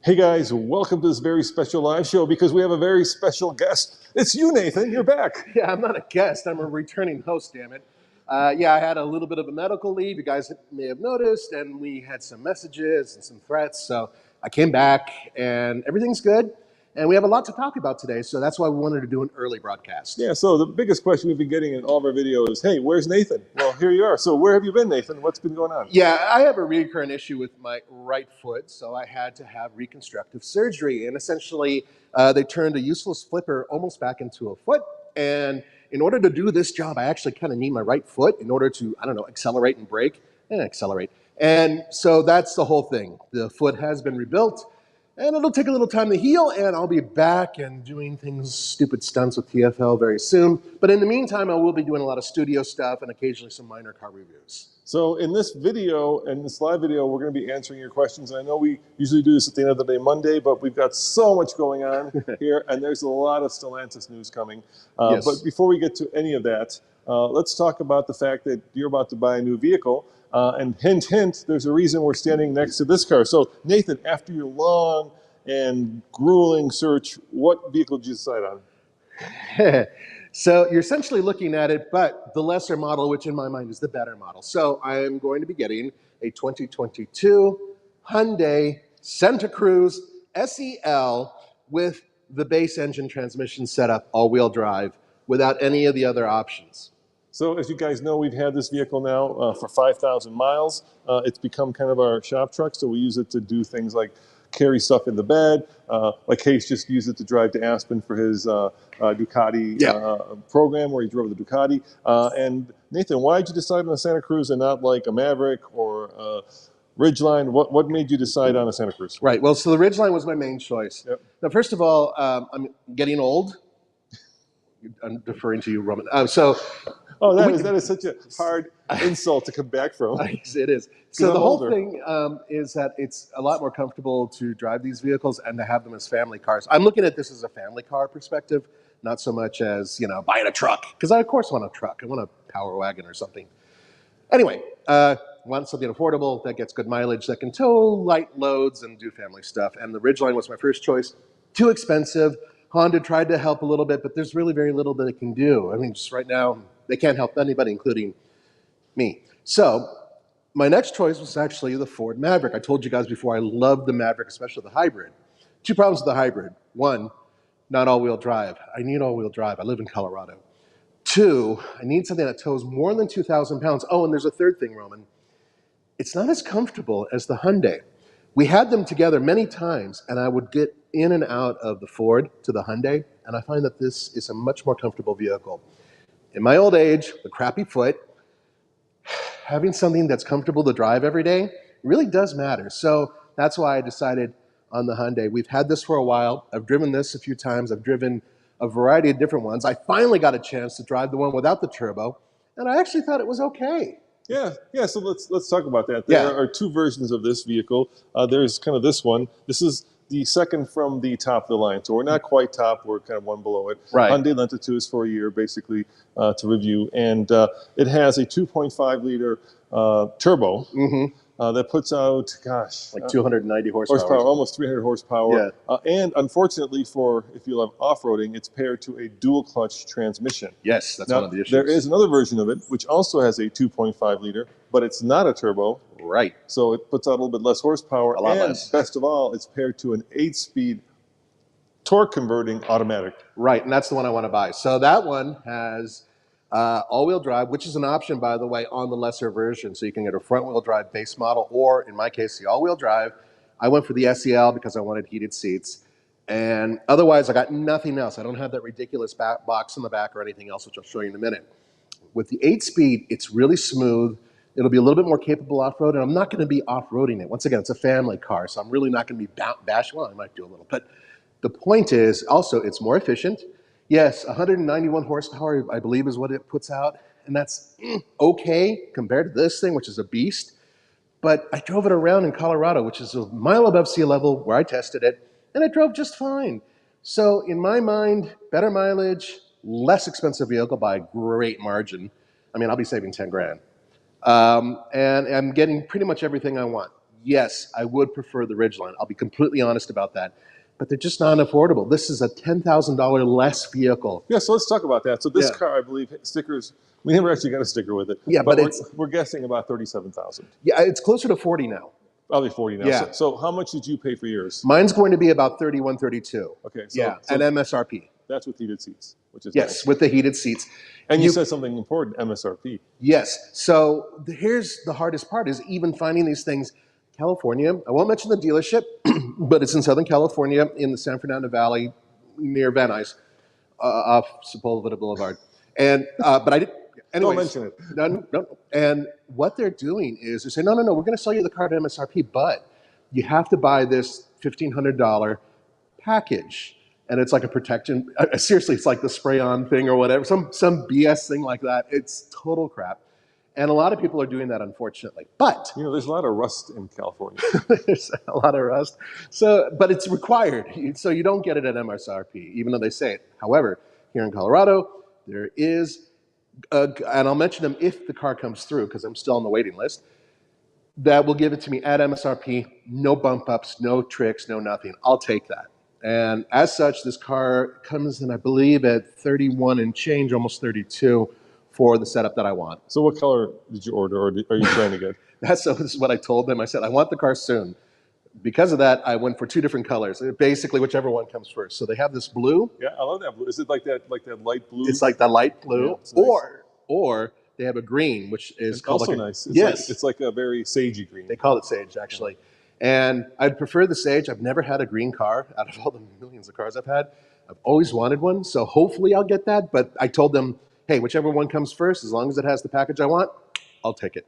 Hey guys, welcome to this very special live show because we have a very special guest. It's you, Nathan. You're back. Yeah, I'm not a guest. I'm a returning host, damn it. Yeah, I had a little bit of a medical leave. You guys may have noticed, and we had some messages and some threats. So I came back, and everything's good. And we have a lot to talk about today, so that's why we wanted to do an early broadcast. Yeah, so the biggest question we've been getting in all of our videos is, hey, where's Nathan? Well, here you are. So where have you been, Nathan? What's been going on? Yeah, I have a recurrent issue with my right foot, so I had to have reconstructive surgery. And essentially, they turned a useless flipper almost back into a foot. And in order to do this job, I actually kind of need my right foot in order to, I don't know, accelerate and brake and accelerate. And so that's the whole thing. The foot has been rebuilt, and it'll take a little time to heal, and I'll be back and doing things, stupid stunts with TFL very soon. But in the meantime, I will be doing a lot of studio stuff and occasionally some minor car reviews. So in this video, in this live video, we're going to be answering your questions. And I know we usually do this at the end of the day Monday, but we've got so much going on here, and there's a lot of Stellantis news coming. Yes. But before we get to any of that, let's talk about the fact that you're about to buy a new vehicle. And hint, hint, there's a reason we're standing next to this car. So Nathan, after your long and grueling search, what vehicle did you decide on? So you're essentially looking at it, but the lesser model, which in my mind is the better model. So I am going to be getting a 2022 Hyundai Santa Cruz SEL with the base engine transmission setup, all-wheel drive, without any of the other options. So as you guys know, we've had this vehicle now for 5,000 miles. It's become kind of our shop truck, so we use it to do things like carry stuff in the bed. Like Case just used it to drive to Aspen for his Ducati program where he drove the Ducati. And Nathan, why did you decide on a Santa Cruz and not like a Maverick or a Ridgeline? What made you decide on a Santa Cruz? Right, well, so the Ridgeline was my main choice. Yep. Now, first of all, I'm getting old. I'm deferring to you, Roman. Oh, that is such a hard insult to come back from. It is. So the whole thing is that it's a lot more comfortable to drive these vehicles and to have them as family cars. I'm looking at this as a family car perspective, not so much as, buying a truck. Because I, of course, want a truck. I want a Power Wagon or something. Anyway, want something affordable that gets good mileage, that can tow light loads and do family stuff. And the Ridgeline was my first choice. Too expensive. Honda tried to help a little bit, but there's really very little that it can do. I mean, just right now, they can't help anybody, including me. So my next choice was actually the Ford Maverick. I told you guys before, I love the Maverick, especially the hybrid. Two problems with the hybrid. One, not all-wheel drive. I need all-wheel drive. I live in Colorado. Two, I need something that tows more than 2,000 pounds. Oh, and there's a third thing, Roman. It's not as comfortable as the Hyundai. We had them together many times, and I would get in and out of the Ford to the Hyundai, and I find that this is a much more comfortable vehicle. In my old age, the crappy foot, having something that's comfortable to drive every day really does matter. So that's why I decided on the Hyundai. We've had this for a while. I've driven this a few times. I've driven a variety of different ones. I finally got a chance to drive the one without the turbo, and I actually thought it was okay. Yeah. So let's talk about that. There are two versions of this vehicle. There's kind of this one. This is the second from the top of the line. So we're not quite top. We're kind of one below it. Right. Hyundai lent it to us for a year, basically, to review. And it has a 2.5 liter turbo that puts out, like 290 horsepower. Almost 300 horsepower. Yeah. And unfortunately, if you love off-roading, it's paired to a dual clutch transmission. Yes, that's one of the issues. There is another version of it, which also has a 2.5 liter, but it's not a turbo. Right. So it puts out a little bit less horsepower. A lot less. Best of all, it's paired to an 8-speed torque converting automatic. Right, and that's the one I want to buy. So that one has all-wheel drive, which is an option, by the way, on the lesser version. So you can get a front-wheel drive base model, or in my case, the all-wheel drive. I went for the SEL because I wanted heated seats. And otherwise, I got nothing else. I don't have that ridiculous box in the back or anything else, which I'll show you in a minute. With the 8-speed, it's really smooth. It'll be a little bit more capable off-road, and I'm not going to be off-roading it. Once again, it's a family car, so I'm really not going to be bashing. Well, I might do a little. But the point is, also, it's more efficient. Yes, 191 horsepower, I believe, is what it puts out. And that's okay compared to this thing, which is a beast. But I drove it around in Colorado, which is a mile above sea level, where I tested it, and it drove just fine. So in my mind, better mileage, less expensive vehicle by a great margin. I mean, I'll be saving 10 grand. And I'm getting pretty much everything I want. yes, I would prefer the Ridgeline. I'll be completely honest about that. But they're just not affordable. This is a $10,000 less vehicle. Yeah, so let's talk about that. So this car, I believe, stickers. We never actually got a sticker with it. Yeah, but we're guessing about 37,000. Yeah, it's closer to 40 now. Probably 40 now. Yeah. So how much did you pay for yours? Mine's going to be about 31, 32. Okay. So at MSRP. That's with heated seats, which is yes, nice. With the heated seats. And you said something important, MSRP. Yes. So here's the hardest part is even finding these things. California, I won't mention the dealership, but it's in Southern California in the San Fernando Valley near Van Nuys, off Sepulveda Boulevard. And, but I did. Anyways, Don't mention it. No. And what they're doing is they're saying, no, we're going to sell you the car at MSRP, but you have to buy this $1,500 package. And it's like a protection. Seriously, it's like the spray-on thing or whatever, some BS thing like that. It's total crap. And a lot of people are doing that, unfortunately. But there's a lot of rust in California. There's a lot of rust. So, but it's required. So you don't get it at MSRP, even though they say it. However, here in Colorado, there is, and I'll mention them if the car comes through, because I'm still on the waiting list, that will give it to me at MSRP, no bump ups, no tricks, no nothing. I'll take that. And as such, this car comes in, I believe, at 31 and change, almost 32 for the setup that I want. So what color did you order, or are you trying to get? So this is what I told them. I said, I want the car soon. Because of that, I went for 2 different colors. Basically, whichever one comes first. So they have this blue. Yeah, I love that blue. Is it like that light blue? It's like the light blue. Yeah, nice. Or they have a green, which is it's called also like nice. It's like a very sagey green. They call it sage, actually. And I'd prefer the sage. I've never had a green car out of all the millions of cars I've had. I've always wanted one, so hopefully I'll get that. But I told them, hey, whichever one comes first, as long as it has the package I want, I'll take it.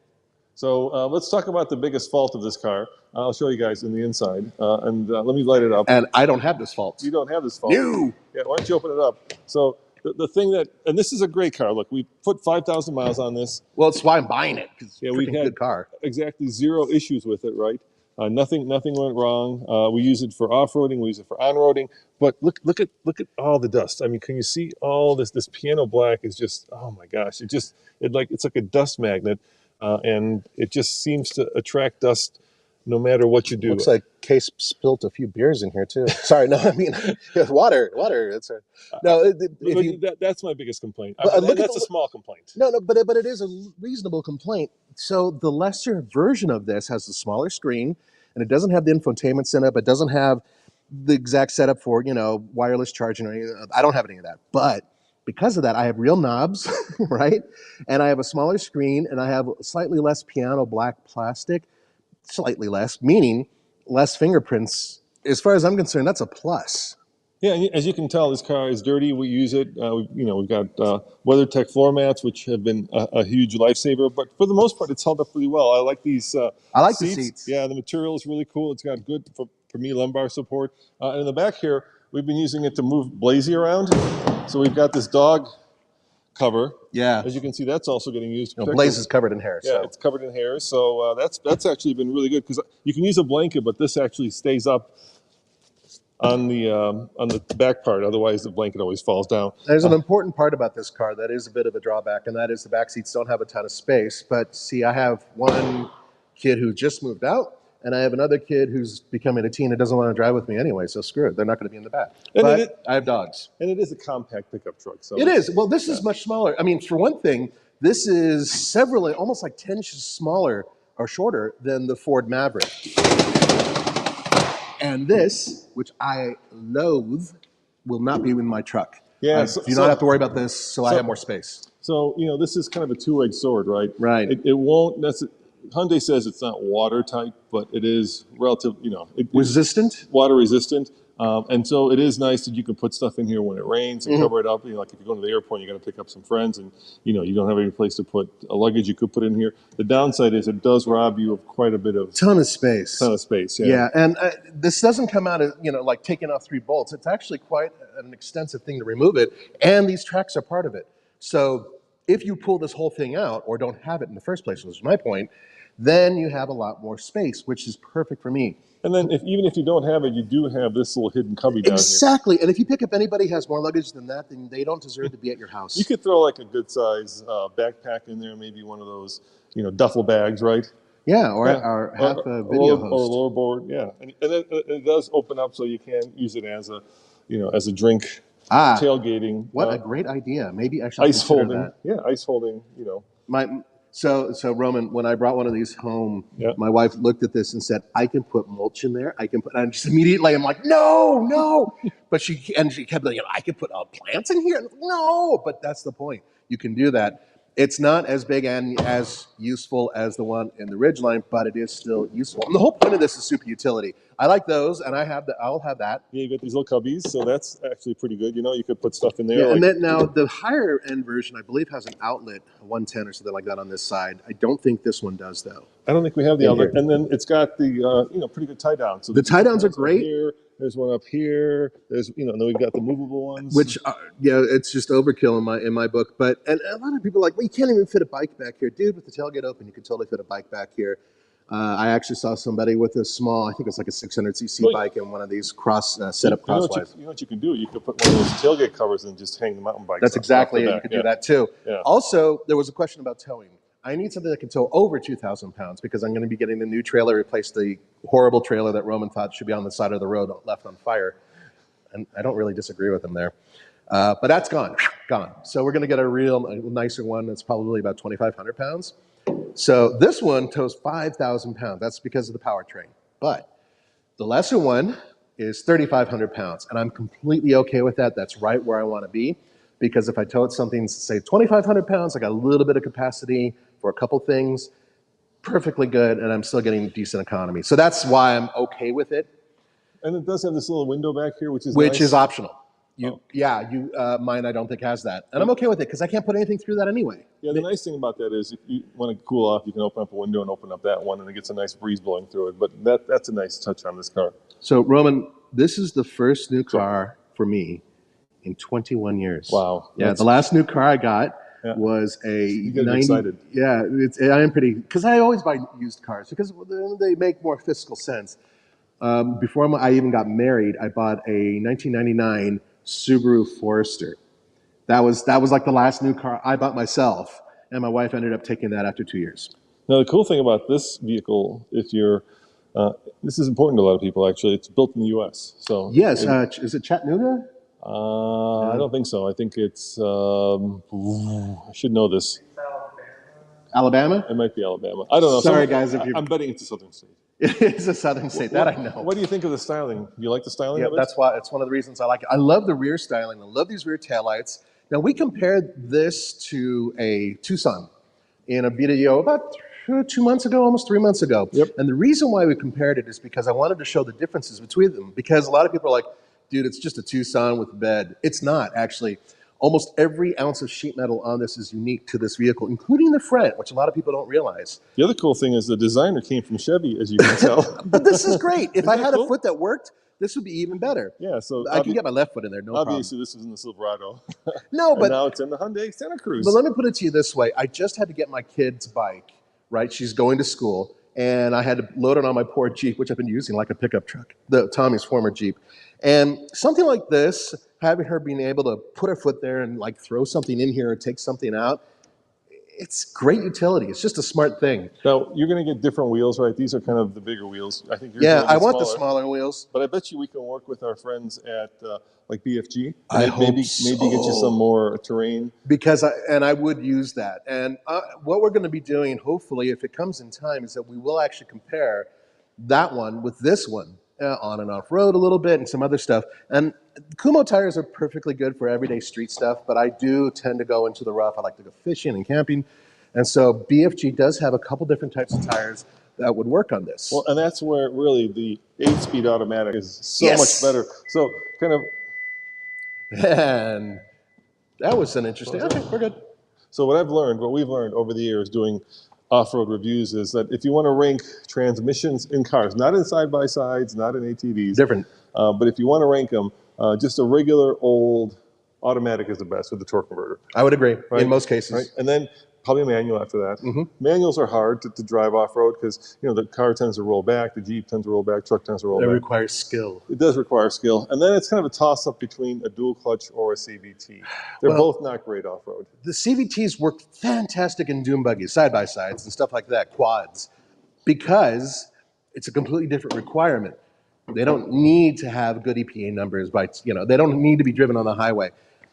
So let's talk about the biggest fault of this car. I'll show you guys in the inside, and let me light it up. And I don't have this fault. You don't have this fault? No! Yeah, why don't you open it up? So the thing that, and this is a great car. Look, we put 5,000 miles on this. Well, it's why I'm buying it, because it's a we had good car. Exactly 0 issues with it, right? Nothing went wrong. We use it for off-roading. We use it for on-roading. But look at all the dust. I mean, can you see all this? This piano black is just, oh my gosh! It's like a dust magnet, and it just seems to attract dust no matter what you do. Looks like Case spilt a few beers in here too. Sorry, no, I mean water. It's that's my biggest complaint. That's a small complaint. No, but it is a reasonable complaint. So the lesser version of this has a smaller screen, and it doesn't have the infotainment setup. It doesn't have the exact setup for wireless charging or anything. I don't have any of that, but because of that, I have real knobs, right? And I have a smaller screen, and I have slightly less piano black plastic. Slightly less, meaning less fingerprints. As far as I'm concerned, that's a plus. Yeah, and as you can tell, this car is dirty. We use it. We've got WeatherTech floor mats, which have been a huge lifesaver. But for the most part, it's held up really well. I like these. I like the seats. Yeah, the material is really cool. It's got good for me lumbar support. And in the back here, we've been using it to move Blazy around. So we've got this dog cover. Yeah. As you can see, that's also getting used. Blaze is covered in hair. Yeah, so. It's covered in hair. So that's actually been really good, because you can use a blanket, but this actually stays up on the back part. Otherwise, the blanket always falls down. There's an important part about this car that is a bit of a drawback, and that is the back seats don't have a ton of space. But see, I have one kid who just moved out, and I have another kid who's becoming a teen and doesn't want to drive with me anyway, so screw it. They're not going to be in the back. But I have dogs. And it is a compact pickup truck. So it is. Well, this is much smaller. I mean, for one thing, this is almost like 10 inches smaller or shorter than the Ford Maverick. And this, which I loathe, will not be in my truck. Yeah. I do not have to worry about this, so I have more space. So, this is kind of a two-edged sword, right? Right. It won't necessarily... Hyundai says it's not watertight, but it is relative, resistant? Water resistant. And so it is nice that you can put stuff in here when it rains and cover it up. Like if you're going to the airport, you got to pick up some friends, and you don't have any place to put a luggage you could put in here. The downside is it does rob you of quite a bit of ton of space. Yeah, and this doesn't come out of like taking off 3 bolts. It's actually quite an extensive thing to remove it, and these tracks are part of it. So if you pull this whole thing out or don't have it in the first place, which is my point, then you have a lot more space, which is perfect for me. And then even if you don't have it, you do have this little hidden cubby down here. Exactly. And if you pick up anybody who has more luggage than that, then they don't deserve to be at your house. You could throw like a good size backpack in there, maybe one of those, duffel bags, right? Yeah, or, Yeah. or have a video host. Or a lower board, yeah. And then it does open up so you can use it as a, as a drink tailgating. What a great idea. Maybe I should Ice consider holding. that. Yeah, ice holding, So Roman, when I brought one of these home, Yeah. my wife looked at this and said, "I can put mulch in there. I can put." And just immediately, I'm like, "No, no!" But she kept like, "I can put plants in here." No, but that's the point. You can do that. It's not as big and as useful as the one in the Ridgeline, but it is still useful. And the whole point of this is super utility. I like those, and I'll have that. Yeah, you got these little cubbies, so that's actually pretty good. You could put stuff in there. Yeah, and then now the higher end version, I believe, has an outlet, a 110 or something like that on this side. I don't think this one does, though. I don't think we have the outlet. And then it's got the pretty good tie down. So the tie downs are great. Here, there's one up here. There's and then we've got the movable ones. Which it's just overkill in my book. But and a lot of people are like, well, you can't even fit a bike back here, dude. With the tailgate open, you can totally fit a bike back here. I actually saw somebody with a small, I think it's like a 600cc bike and one of these set up crosswise. You know what you can do? You could put one of those tailgate covers and just hang the mountain bike. That's exactly it. You could do that too. Yeah. Also, there was a question about towing. I need something that can tow over 2,000 pounds because I'm going to be getting a new trailer, replace the horrible trailer that Roman thought should be on the side of the road left on fire. And I don't really disagree with him there. But that's gone. So we're going to get a nicer one that's probably about 2,500 pounds. So this one tows 5,000 pounds. That's because of the powertrain. But the lesser one is 3,500 pounds. And I'm completely okay with that. That's right where I want to be. Because if I towed something, say 2,500 pounds, I got a little bit of capacity for a couple things. Perfectly good. And I'm still getting decent economy. So that's why I'm okay with it. And it does have this little window back here, which is optional. Mine I don't think has that, and I'm okay with it because I can't put anything through that anyway. Yeah, the nice thing about that is if you want to cool off, you can open up a window and open up that one, and it gets a nice breeze blowing through it. But that's a nice touch on this car. So Roman, this is the first new car for me in 21 years. Wow. Yeah, the last new car I got was a. You get excited. Yeah, I am pretty because I always buy used cars because they make more fiscal sense. Before I even got married, I bought a 1999 Subaru Forester. That was like the last new car I bought myself, and my wife ended up taking that after 2 years. Now, the cool thing about this vehicle, this is important to a lot of people, actually. It's built in the U.S. So yes, is it Chattanooga? I don't think so. I think it's, I should know this. Alabama? It might be Alabama. I don't know. Sorry, guys. I'm betting it's a southern state. It's a southern state. That I know. What do you think of the styling? Do you like the styling of it? That's why. It's one of the reasons I like it. I love the rear styling. I love these rear taillights. Now, we compared this to a Tucson in a video about 2 months ago, almost 3 months ago. Yep. And the reason why we compared it is because I wanted to show the differences between them. Because a lot of people are like, dude, it's just a Tucson with a bed. It's not, actually. Almost every ounce of sheet metal on this is unique to this vehicle, including the front, which a lot of people don't realize. The other cool thing is the designer came from Chevy, as you can tell. But this is great. If I had a foot that worked, this would be even better. Yeah, so I can get my left foot in there, no problem. Obviously, this was in the Silverado. No, but now it's in the Hyundai Santa Cruz. But let me put it to you this way. I just had to get my kid's bike, right? She's going to school, and I had to load it on my poor Jeep, which I've been using like a pickup truck, Tommy's former Jeep. And something like this, having her being able to put her foot there and like throw something in here or take something out, it's great utility. It's just a smart thing. Now, you're going to get different wheels, right? These are kind of the bigger wheels. I think I want the smaller wheels. But I bet you we can work with our friends at like BFG. I hope maybe so. Maybe get you some more terrain. Because I would use that. And what we're going to be doing, hopefully, if it comes in time, is that we will actually compare that one with this one. On and off road a little bit and some other stuff. And Kumho tires are perfectly good for everyday street stuff, but I do tend to go into the rough. I like to go fishing and camping. And so BFG does have a couple different types of tires that would work on this. Well, and that's where really the 8-speed automatic is so much better. So kind of. And that was an interesting. Okay, we're good. So what we've learned over the years doing off-road reviews is that if you want to rank transmissions in cars, not in side-by-sides, not in ATVs. Different. But if you want to rank them, just a regular old automatic is the best with the torque converter. I would agree, right? In most cases. Right? And then probably a manual after that. Mm-hmm. Manuals are hard to drive off-road because the car tends to roll back, the Jeep tends to roll back, truck tends to roll back. It requires skill. It does require skill. And then it's kind of a toss-up between a dual clutch or a CVT. They're both not great off-road. The CVTs work fantastic in dune buggies, side-by-sides and stuff like that, quads. because it's a completely different requirement. They don't need to have good EPA numbers they don't need to be driven on the highway,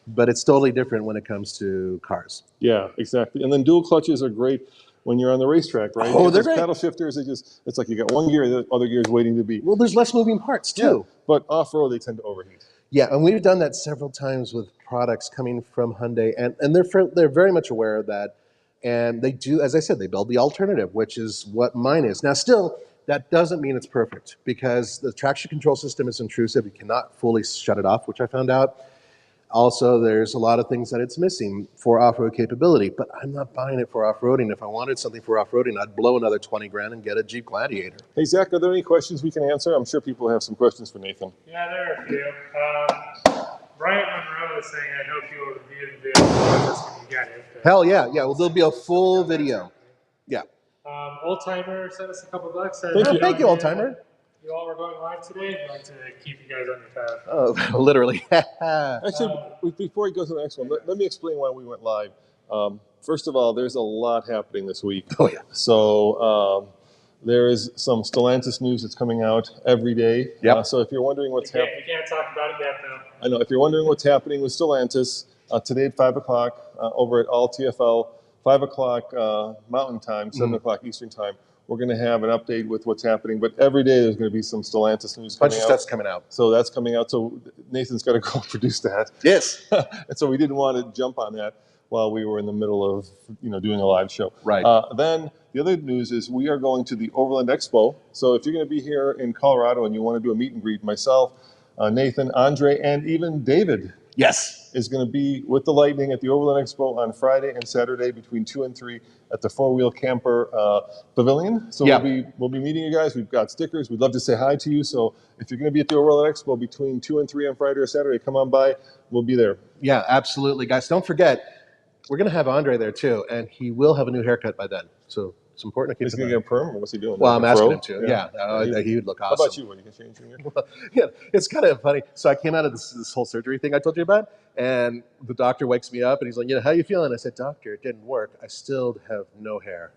but it's totally different when it comes to cars. Yeah, exactly. And then dual clutches are great when you're on the racetrack, right? Oh, they're those great. paddle shifters, it's like you got one gear, the other gear is waiting to be. Well, there's less moving parts too. Yeah, but off-road, they tend to overheat. Yeah, and we've done that several times with products coming from Hyundai, and they're very much aware of that. And they do, as I said, they build the alternative, which is what mine is. Now, still, that doesn't mean it's perfect because the traction control system is intrusive. You cannot fully shut it off, which I found out. Also, there's a lot of things that it's missing for off-road capability, but I'm not buying it for off-roading. If I wanted something for off-roading, I'd blow another 20 grand and get a Jeep Gladiator. Hey, Zach, are there any questions we can answer? I'm sure people have some questions for Nathan. Yeah, there are a few. Brian Monroe is saying, I hope you will review the video when you get it. Hell yeah. Yeah, well, there'll be a full video. Yeah. Old Timer sent us a couple bucks. Thank you, Old Timer. You all were going live today. I'd like to keep you guys on your tab. Oh, literally. Actually, before we go to the next one, let me explain why we went live. First of all, there's a lot happening this week. Oh, yeah. So there is some Stellantis news that's coming out every day. Yep. So if you're wondering what's happening. You can't talk about it yet, though. I know. If you're wondering what's happening with Stellantis, today at 5 o'clock over at All TFL, 5 o'clock Mountain Time, 7 o'clock Eastern Time, we're going to have an update with what's happening. But every day there's going to be some Stellantis news coming out. Bunch of stuff's coming out. So that's coming out. So Nathan's got to go produce that. Yes. And so we didn't want to jump on that while we were in the middle of doing a live show. Right. Then the other news is we are going to the Overland Expo. So if you're going to be here in Colorado and you want to do a meet and greet, myself, Nathan, Andre, and even David. Yes. Is going to be with the Lightning at the Overland Expo on Friday and Saturday between 2 and 3 at the Four Wheel Camper Pavilion. So we'll be meeting you guys. We've got stickers. We'd love to say hi to you. So if you're going to be at the Overland Expo between 2 and 3 on Friday or Saturday, come on by. We'll be there. Yeah, absolutely, guys. Don't forget, we're going to have Andre there too, and he will have a new haircut by then. So it's important to keep. Is he going to get a perm, or what's he doing? Well, I'm asking him to. Yeah. He would look awesome. How about you? When you get changed in here? Yeah, it's kind of funny. So I came out of this whole surgery thing I told you about, and the doctor wakes me up and he's like, how you feeling? I said, doctor, it didn't work. I still have no hair.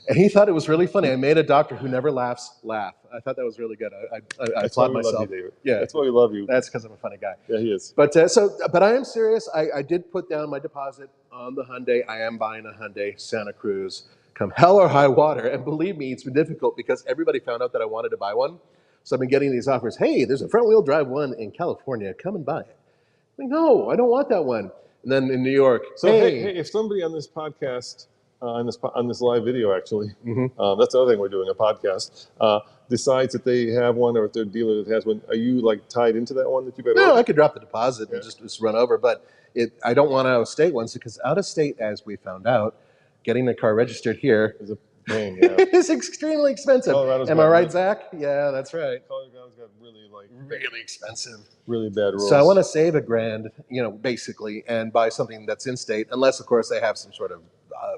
And he thought it was really funny. I made a doctor who never laughs laugh. I thought that was really good. I applaud myself. Love you, David. Yeah, that's why we love you. That's because I'm a funny guy. Yeah, he is. But but I am serious. I did put down my deposit on the Hyundai. I am buying a Hyundai Santa Cruz, come hell or high water. And believe me, it's been difficult because everybody found out that I wanted to buy one. So I've been getting these offers. Hey, there's a front wheel drive one in California. Come and buy it. I'm like, no, I don't want that one. And then in New York, so hey, if somebody on this podcast, on this live video, actually, that's another thing we're doing, a podcast, decides that they have one, or if their dealer that has one, are you like tied into that one that you better? No, I could drop the deposit and just run over, but I don't want out of state ones because out of state, as we found out, getting the car registered here is a pain. Yeah. It's extremely expensive. Am I right, Zach? Yeah, that's right. Colorado's got really expensive, really bad rules. So I want to save $1,000, basically, and buy something that's in state, unless of course they have some sort of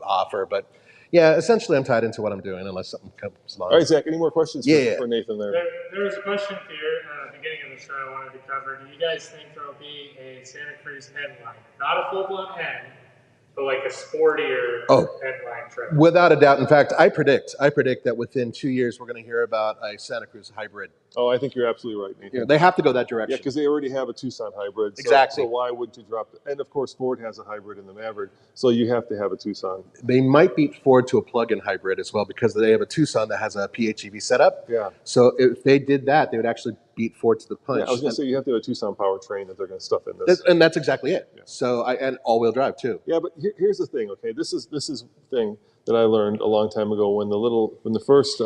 offer. But yeah, essentially I'm tied into what I'm doing unless something comes along. All right, Zach, any more questions for Nathan there? There was a question here at the beginning of the show I wanted to cover. Do you guys think there will be a Santa Cruz headline? Not a full-blown N, but like a sportier headline trip. Without a doubt. In fact, I predict that within 2 years we're going to hear about a Santa Cruz hybrid. Oh, I think you're absolutely right, Nathan. They have to go that direction. Yeah, because they already have a Tucson hybrid. Exactly. So why would you drop it? And of course, Ford has a hybrid in the Maverick, so you have to have a Tucson. They might beat Ford to a plug-in hybrid as well because they have a Tucson that has a PHEV setup. Yeah. So if they did that, they would actually beat Ford to the punch. Yeah, I was going to say you have to have a Tucson powertrain that they're going to stuff in this. And that's exactly it. Yeah. So and all-wheel drive too. Yeah, but here's the thing. Okay, this is the thing that I learned a long time ago when the first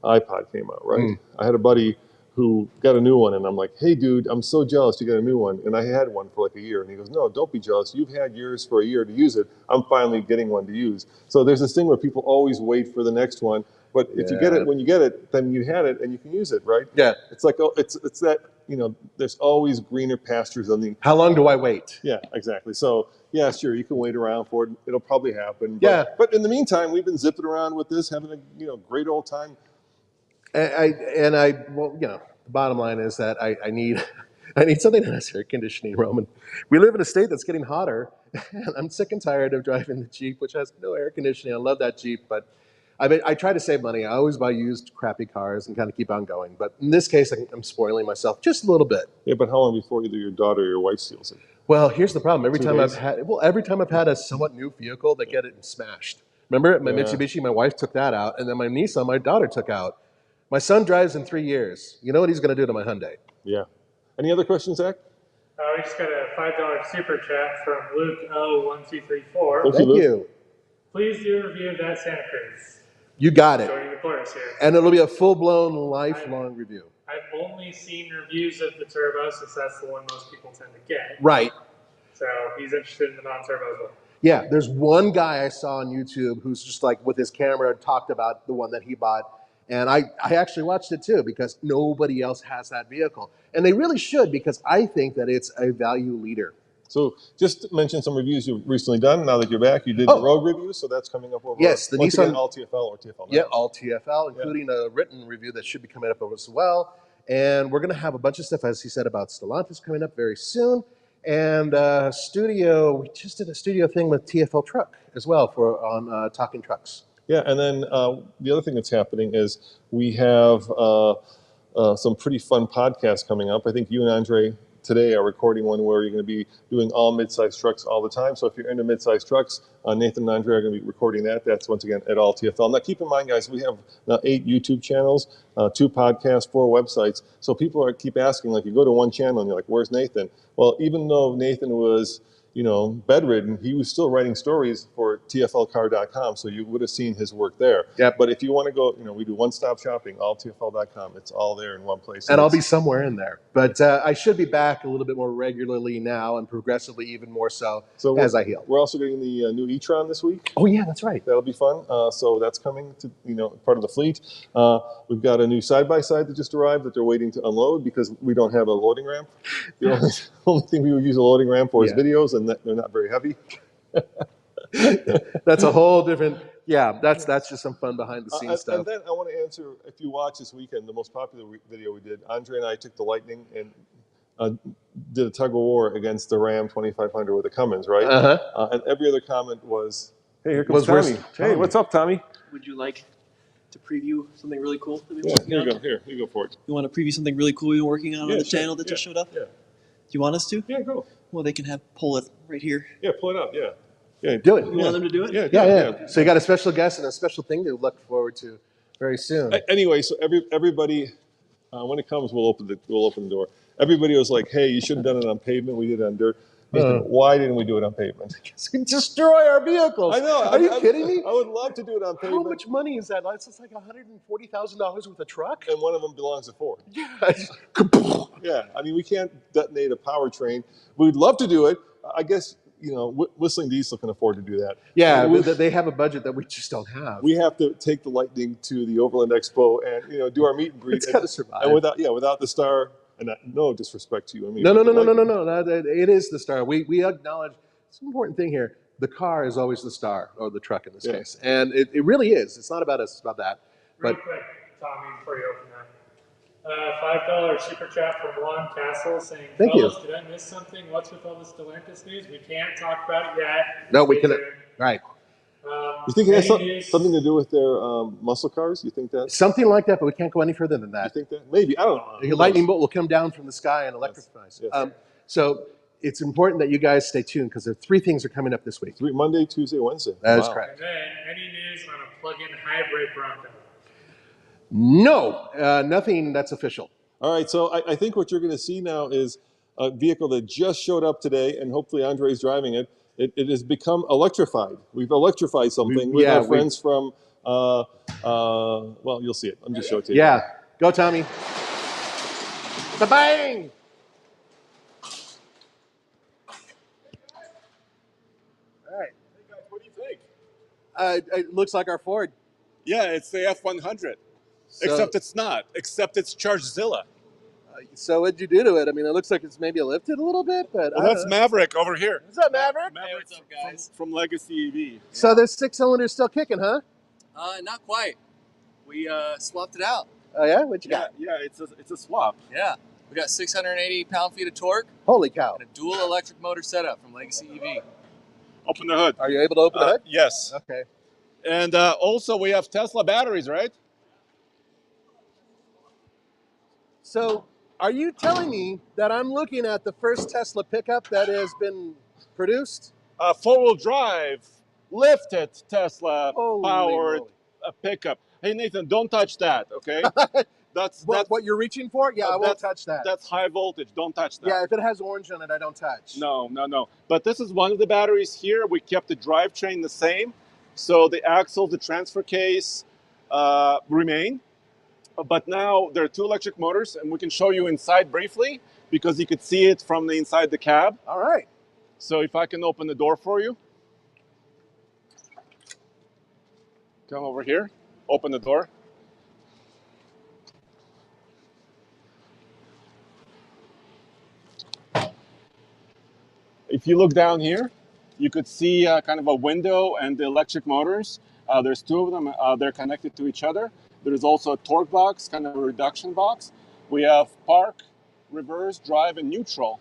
iPod came out. Right, I had a buddy who got a new one, and I'm like, hey, dude, I'm so jealous you got a new one. And I had one for like a year. And he goes, no, don't be jealous. You've had yours for a year to use it. I'm finally getting one to use. So there's this thing where people always wait for the next one. But if you get it when you get it, then you had it and you can use it, right? Yeah. It's like, it's that, there's always greener pastures on the... How long do I wait? Yeah, exactly. So, yeah, sure, you can wait around for it. It'll probably happen. But in the meantime, we've been zipping around with this, having a great old time. The bottom line is that I need something that has air conditioning, Roman. We live in a state that's getting hotter, and I'm sick and tired of driving the Jeep, which has no air conditioning. I love that Jeep, but I try to save money. I always buy used crappy cars and kind of keep on going. But in this case, I'm spoiling myself just a little bit. Yeah, but how long before either your daughter or your wife steals it? Well, here's the problem. Every 2 time days? every time I've had a somewhat new vehicle, they get it smashed. Remember my Mitsubishi? My wife took that out, and then my Nissan, my daughter took out. My son drives in 3 years. You know what he's going to do to my Hyundai? Yeah. Any other questions, Zach? We just got a $5 super chat from Luke O1234. Thank you. Please do a review of that Santa Cruz. You got it. Joining the chorus here. And it'll be a full-blown, lifelong review. I've only seen reviews of the turbo, since that's the one most people tend to get. Right. So he's interested in the non-turbo as well. Yeah, there's one guy I saw on YouTube who's just like with his camera talked about the one that he bought. And I actually watched it too because nobody else has that vehicle. And they really should because I think that it's a value leader. So just to mention some reviews you've recently done. Now that you're back, you did the road review, so that's coming up over. Yes, the Nissan All TFL or TFL. Yeah, all TFL, including a written review that should be coming up as well. And we're going to have a bunch of stuff, as he said, about Stellantis coming up very soon. And we just did a studio thing with TFL Truck as well on Talking Trucks. Yeah, and then the other thing that's happening is we have some pretty fun podcasts coming up. I think you and Andre today are recording one where you're going to be doing all mid-sized trucks all the time. So if you're into mid-sized trucks, Nathan and Andre are going to be recording that. That's once again at all TFL. Now keep in mind, guys, we have now 8 YouTube channels, 2 podcasts, 4 websites. So people keep asking, like, you go to one channel and you're like, where's Nathan? Well, even though Nathan was, bedridden, he was still writing stories for TFLcar.com, so you would have seen his work there. Yep. But if you want to go, we do one-stop shopping, alltfl.com. It's all there in one place. And I'll be somewhere in there. But I should be back a little bit more regularly now and progressively even more so as I heal. We're also getting the new e-tron this week. Oh, yeah, that's right. That'll be fun. So that's coming to, part of the fleet. We've got a new side-by-side that just arrived that they're waiting to unload because we don't have a loading ramp. The only thing we would use a loading ramp for is videos, and they're not very heavy. That's a whole different, that's just some fun behind-the-scenes stuff. And then I want to answer, if you watch this weekend, the most popular video we did, Andre and I took the Lightning and did a tug-of-war against the Ram 2500 with the Cummins, right? And every other comment was, hey, here comes Tommy. Hey, what's up, Tommy? Would you like to preview something really cool that we've been Yeah, working on? Here you go for it. You want to preview something really cool we've been working on the channel that just showed up? Yeah. Do you want us to? Yeah, go. Well, they can pull it right here. Yeah, pull it up, Yeah, do it. You want them to do it? Yeah. So you got a special guest and a special thing to look forward to very soon. Anyway, so everybody, when it comes, we'll open the door. Everybody was like, hey, you should have done it on pavement. We did it on dirt. Why didn't we do it on pavement? Destroy our vehicles. I know. Are you kidding me? I would love to do it on pavement. How much money is that? It's like $140,000 with a truck? And one of them belongs to Ford. Yeah. Yeah, I mean, we can't detonate a powertrain. We'd love to do it. I guess, Whistling Diesel can afford to do that. Yeah, they have a budget that we just don't have. We have to take the Lightning to the Overland Expo and, do our meet and greet. It's got to survive. And without the star, and no disrespect to you. I mean, No. It is the star. We acknowledge it's an important thing here. The car is always the star, or the truck in this case. And it really is. It's not about us, it's about that. Real quick, Tommy, before you open that. $5 super chat from Juan Castle saying, Thank you. Did I miss something? What's with all this Stellantis news? We can't talk about it yet. No, we can. Right. You think it has something to do with their muscle cars? You think that? Something like that, but we can't go any further than that. You think that? Maybe. I don't know. The lightning bolt will come down from the sky and electrify us. Yes. So it's important that you guys stay tuned because there are 3 things are coming up this week. Monday, Tuesday, Wednesday. That is correct. And then, any news on a plug-in hybrid Bronco? No, nothing that's official. All right, so I think what you're going to see now is a vehicle that just showed up today, and hopefully Andre's driving it. It has become electrified. We've electrified something with our friends from, well, you'll see it. I'm just showing it to you. Yeah, go Tommy. Ba-bang! All right. Hey guys, what do you think? It looks like our Ford. Yeah, it's the F100. Except it's not. Except it's Chargezilla. So what'd you do to it? I mean, it looks like it's maybe lifted a little bit, but Well, that's Maverick over here. Is that Maverick? Maverick, Hey, what's up, guys? From Legacy EV. So this 6-cylinder's still kicking, huh? Not quite. We swapped it out. Oh yeah, what you Yeah, got? yeah, it's a swap. Yeah. We got 680 pound-feet of torque Holy cow! and a dual electric motor setup from Legacy EV. Open the hood. Are you able to open the hood? Yes. Okay. And also we have Tesla batteries, right? So, are you telling me that I'm looking at the first Tesla pickup that has been produced? A four-wheel drive, lifted Tesla Holy powered moly. pickup. Hey Nathan, don't touch that, okay? That's What you're reaching for? Yeah, I won't touch that. That's high voltage. Don't touch that. Yeah, if it has orange on it, I don't touch. No. But this is one of the batteries here. We kept the drivetrain the same, so the axle, the transfer case remain. But now there are two electric motors, and we can show you inside briefly because you could see it from the inside the cab. All right. So if I can open the door for you. Come over here, open the door. If you look down here, you could see kind of a window and the electric motors. There's two of them. They're connected to each other. There's also a torque box, kind of a reduction box. We have park, reverse, drive, and neutral.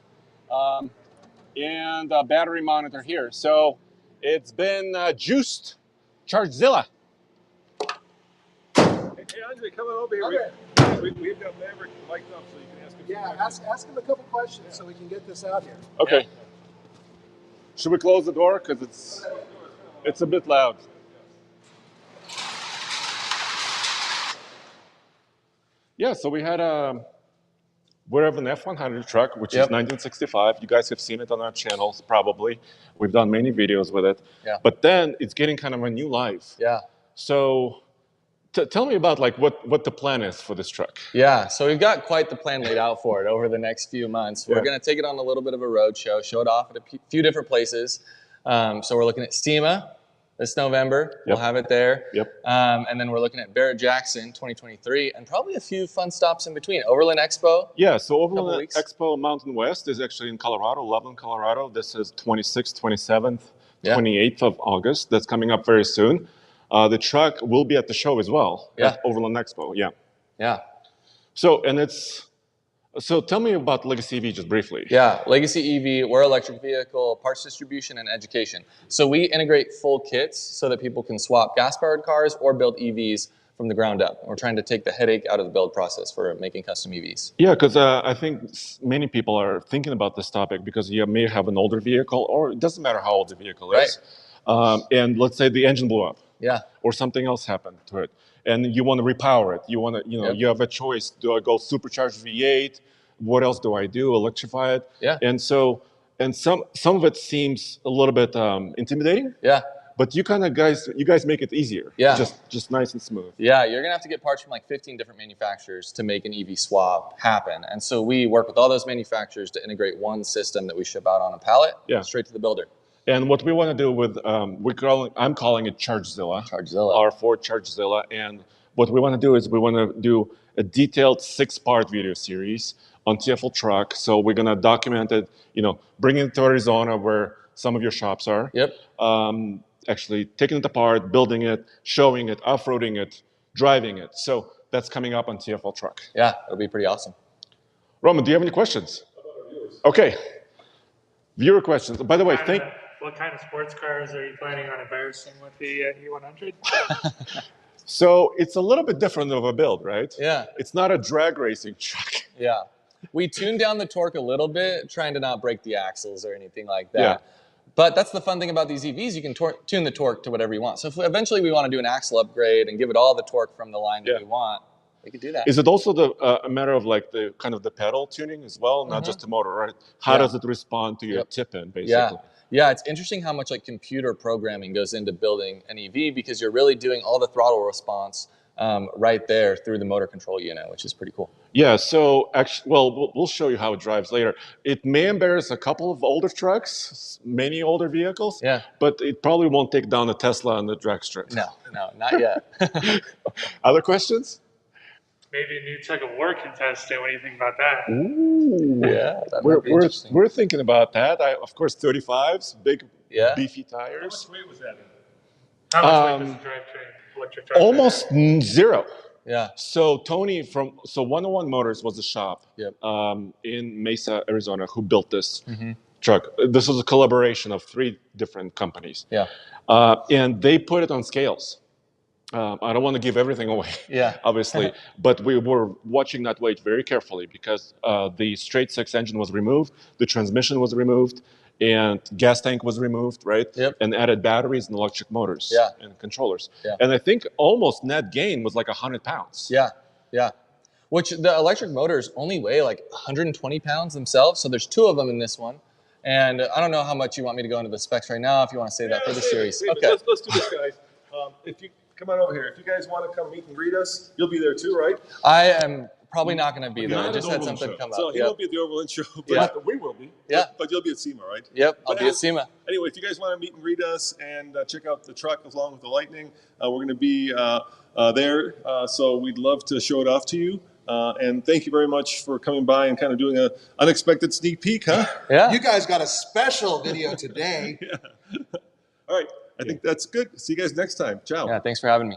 And a battery monitor here. So it's been juiced. Chargezilla. Hey, Andre, come on over here. Okay. We've got Maverick mic'd up so you can ask him. Yeah, ask him a couple questions so we can get this out here. Okay. Yeah. Should we close the door? Because it's a bit loud. Yeah, so we had we have an F100 truck, which is 1965. You guys have seen it on our channels, probably. We've done many videos with it. Yeah. But then it's getting kind of a new life. Yeah. So tell me about like what the plan is for this truck. Yeah, so we've got quite the plan laid out for it over the next few months. We're going to take it on a little bit of a road show it off at a few different places. So we're looking at SEMA this November. We'll have it there. Yep. And then we're looking at Barrett-Jackson 2023 and probably a few fun stops in between. Overland Expo. Yeah, so Overland Expo Mountain West is actually in Colorado, Loveland, Colorado. This is 26th, 27th, 28th of August. That's coming up very soon. The truck will be at the show as well, at Overland Expo, Yeah. So tell me about Legacy EV just briefly. Yeah, Legacy EV, we're electric vehicle, parts distribution, and education. So we integrate full kits so that people can swap gas-powered cars or build EVs from the ground up. We're trying to take the headache out of the build process for making custom EVs. Yeah, because I think many people are thinking about this topic because you may have an older vehicle, or it doesn't matter how old the vehicle is. And let's say the engine blew up. Yeah. Or something else happened to it, and you want to repower it. You want to, you have a choice. Do I go supercharged V8? What else do I do? Electrify it? Yeah. And some of it seems a little bit intimidating. Yeah. But you guys make it easier. Yeah. Just nice and smooth. Yeah, you're gonna have to get parts from like 15 different manufacturers to make an EV swap happen. And so we work with all those manufacturers to integrate one system that we ship out on a pallet straight to the builder. And what we want to do with, I'm calling it Chargezilla. Our Ford Chargezilla. And what we want to do is we want to do a detailed 6-part video series on TFL truck. So we're going to document it, bring it to Arizona where some of your shops are. Yep. Actually taking it apart, building it, showing it, off-roading it, driving it. So that's coming up on TFL truck. Yeah, it'll be pretty awesome. Roman, do you have any questions? How about our viewers? Okay. Viewer questions. By the way, what kind of sports cars are you planning on embarrassing with the E100? So it's a little bit different of a build, right? Yeah. It's not a drag racing truck. Yeah. We tuned down the torque a little bit, trying to not break the axles or anything like that. Yeah. But that's the fun thing about these EVs. You can tune the torque to whatever you want. So if eventually we want to do an axle upgrade and give it all the torque from the line that we want, we could do that. Is it also a matter of like the kind of the pedal tuning as well, not just the motor, right? How does it respond to your tip-in, basically? Yeah, it's interesting how much like computer programming goes into building an EV because you're really doing all the throttle response right there through the motor control unit, which is pretty cool. Yeah, so actually, well, we'll show you how it drives later. It may embarrass a couple of older trucks, many older vehicles, but it probably won't take down a Tesla on the drag strip. No, not yet. Other questions? Maybe a new tug of war contestant. What do you think about that? Ooh, yeah, that might be interesting. We're thinking about that. Of course, 35s, big, beefy tires. How much weight was that in? How much weight does the drivetrain electric truck? Almost zero. Yeah. So Tony from 101 Motors was the shop in Mesa, Arizona, who built this. truck. This is a collaboration of 3 different companies. Yeah. And they put it on scales. I don't want to give everything away, obviously, but we were watching that weight very carefully because the straight 6 engine was removed, the transmission was removed, and gas tank was removed, right? Yep. And added batteries and electric motors and controllers. Yeah. And I think almost net gain was like 100 pounds. Yeah, yeah. Which the electric motors only weigh like 120 pounds themselves, so there's 2 of them in this one. And I don't know how much you want me to go into the specs right now, if you want to save that for the series. Okay. Let's do this, guys. If you come on over here, if you guys want to come meet and greet us, you'll be there too, right? I am probably not going to be there. I just had something come up. So he won't be at the Overland show, but we will be. Yeah. But you'll be at SEMA, right? Yep, I'll be at SEMA. Anyway, if you guys want to meet and greet us and check out the truck along with the Lightning, we're going to be there. So we'd love to show it off to you. And thank you very much for coming by and kind of doing an unexpected sneak peek, huh? Yeah. You guys got a special video today. All right. I think that's good. See you guys next time. Ciao. Yeah, thanks for having me.